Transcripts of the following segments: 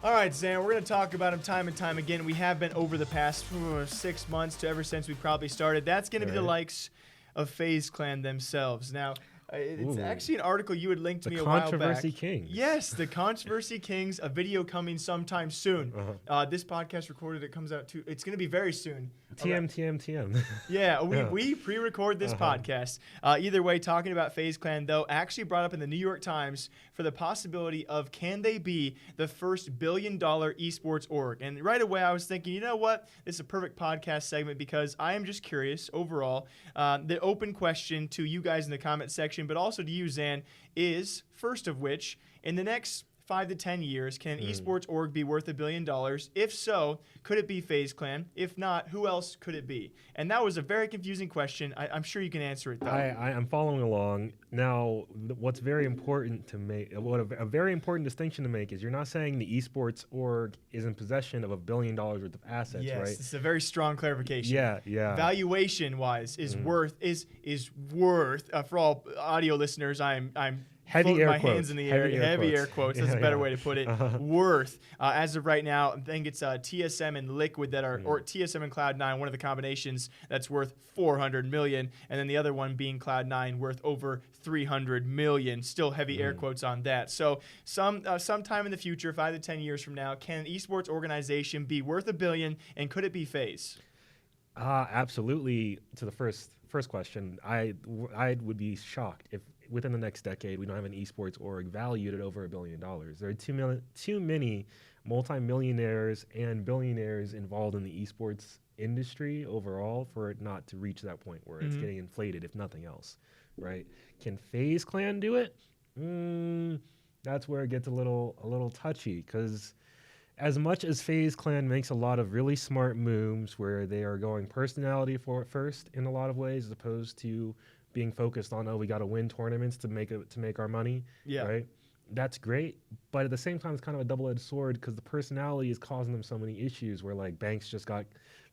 All right, Zan, we're going to talk about him time and time again. We have been over the past 6 months to ever since we probably started. That's going to be the likes of FaZe Clan themselves. Now, it's actually an article you had linked to me a while back. The Controversy Kings. Yes, the Controversy Kings, a video coming sometime soon. This podcast recorded, it comes out it's going to be very soon. TM. Yeah, we pre-record this podcast. Either way, talking about FaZe Clan, though, actually brought up in the New York Times for the possibility of can they be the first billion-dollar esports org? And right away, I was thinking, you know what? This is a perfect podcast segment because I am just curious overall. The open question to you guys in the comment section, but also to you, Zan, is, first of which, in the next 5 to 10 years, can an esports org be worth $1 billion? If so, could it be FaZe Clan? If not, who else could it be? And that was a very confusing question. I'm sure you can answer it, though. I'm following along. Now, what's very important to make, a very important distinction to make is you're not saying the esports org is in possession of $1 billion worth of assets, yes, right? Yes, it's a very strong clarification. Yeah. Valuation-wise is worth, for all audio listeners, I'm heavy air my quotes. hands in the air. Heavy air quotes. That's a better way to put it. Worth. As of right now, I think it's TSM and Liquid that are, or TSM and Cloud9, one of the combinations that's worth $400 million, and then the other one being Cloud9 worth over $300 million. Still heavy air quotes on that. So sometime in the future, 5 to 10 years from now, can an esports organization be worth $1 billion, and could it be FaZe? Absolutely. To the first question, I would be shocked if within the next decade we don't have an esports org valued at over $1 billion. There are too many multimillionaires and billionaires involved in the esports industry overall for it not to reach that point where it's getting inflated, if nothing else, right? Can FaZe Clan do it? That's where it gets a little touchy, because as much as FaZe Clan makes a lot of really smart moves where they are going personality for it first in a lot of ways, as opposed to being focused on, we got to win tournaments to make our money, right? That's great, but at the same time, it's kind of a double-edged sword because the personality is causing them so many issues where, like, Banks just got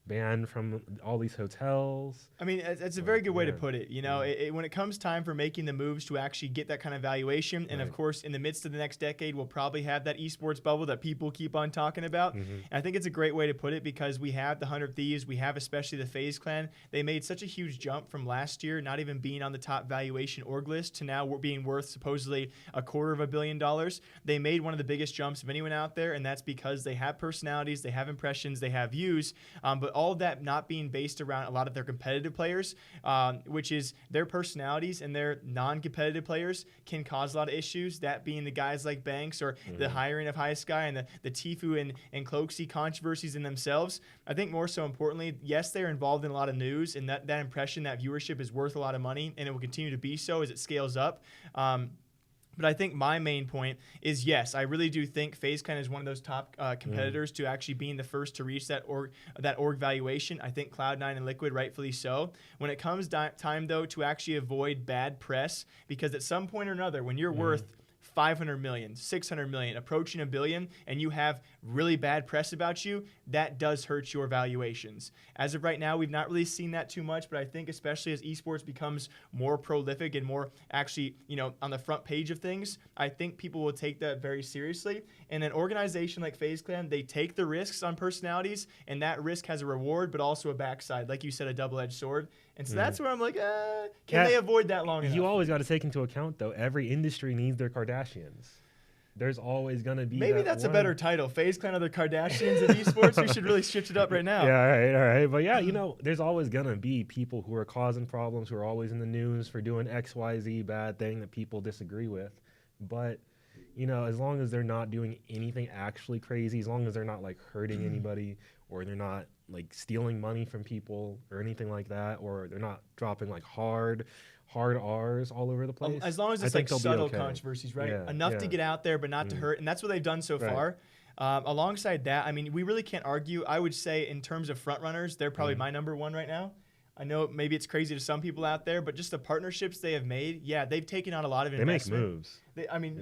banned from all these hotels. I mean, it's a very good way to put it. You know, when it comes time for making the moves to actually get that kind of valuation, and of course, in the midst of the next decade, we'll probably have that esports bubble that people keep on talking about. And I think it's a great way to put it because we have the 100 Thieves, we have especially the FaZe Clan. They made such a huge jump from last year, not even being on the top valuation org list, to now being worth supposedly $250 million. They made one of the biggest jumps of anyone out there, and that's because they have personalities, they have impressions, they have views, but all of that not being based around a lot of their competitive players, which is their personalities, and their non-competitive players can cause a lot of issues, that being the guys like Banks or the hiring of Highest Sky and the Tfue and Cloaksy controversies in themselves. I think more so importantly, yes, they're involved in a lot of news, and that impression, that viewership is worth a lot of money, and it will continue to be so as it scales up. But I think my main point is, yes, I really do think FaZe Clan is one of those top competitors to actually being the first to reach that org valuation. I think Cloud9 and Liquid, rightfully so. When it comes time, though, to actually avoid bad press, because at some point or another, when you're worth $500 million, $600 million, approaching $1 billion, and you have really bad press about you, that does hurt your valuations. As of right now, we've not really seen that too much, but I think especially as esports becomes more prolific and more actually, on the front page of things, I think people will take that very seriously. And an organization like FaZe Clan, they take the risks on personalities, and that risk has a reward, but also a backside. Like you said, a double-edged sword. And so that's where I'm like, can they avoid that long enough? You always got to take into account, though, every industry needs their Kardashians. There's always going to be Maybe that's a better title. FaZe Clan are the Kardashians of esports. We should really switch it up right now. Yeah, all right. But yeah, there's always going to be people who are causing problems, who are always in the news for doing XYZ bad thing that people disagree with. But, as long as they're not doing anything actually crazy, as long as they're not, like, hurting anybody, or they're not, like, stealing money from people or anything like that, or they're not dropping, like, hard R's all over the place. As long as it's like subtle controversies, right? Yeah, Enough to get out there, but not to hurt. And that's what they've done so far. Alongside that, I mean, we really can't argue. I would say in terms of front runners, they're probably my number one right now. I know maybe it's crazy to some people out there, but just the partnerships they have made, they've taken on a lot of investment. They make moves.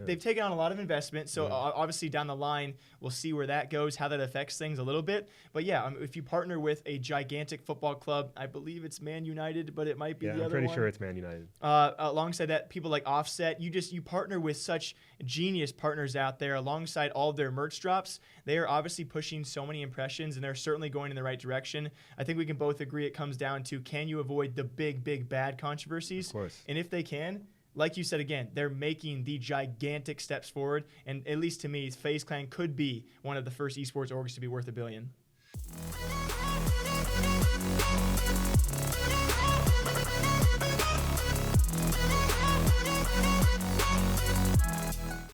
They've taken on a lot of investment. So obviously down the line, we'll see where that goes, how that affects things a little bit. But yeah, if you partner with a gigantic football club, I believe it's Man United, but it might be the other one. I'm pretty sure it's Man United. Alongside that, people like Offset, you partner with such genius partners out there alongside all of their merch drops. They are obviously pushing so many impressions, and they're certainly going in the right direction. I think we can both agree it comes down to, can you avoid the big, big, bad controversies? Of course. And if they can, like you said again, they're making the gigantic steps forward. And at least to me, FaZe Clan could be one of the first esports orgs to be worth $1 billion.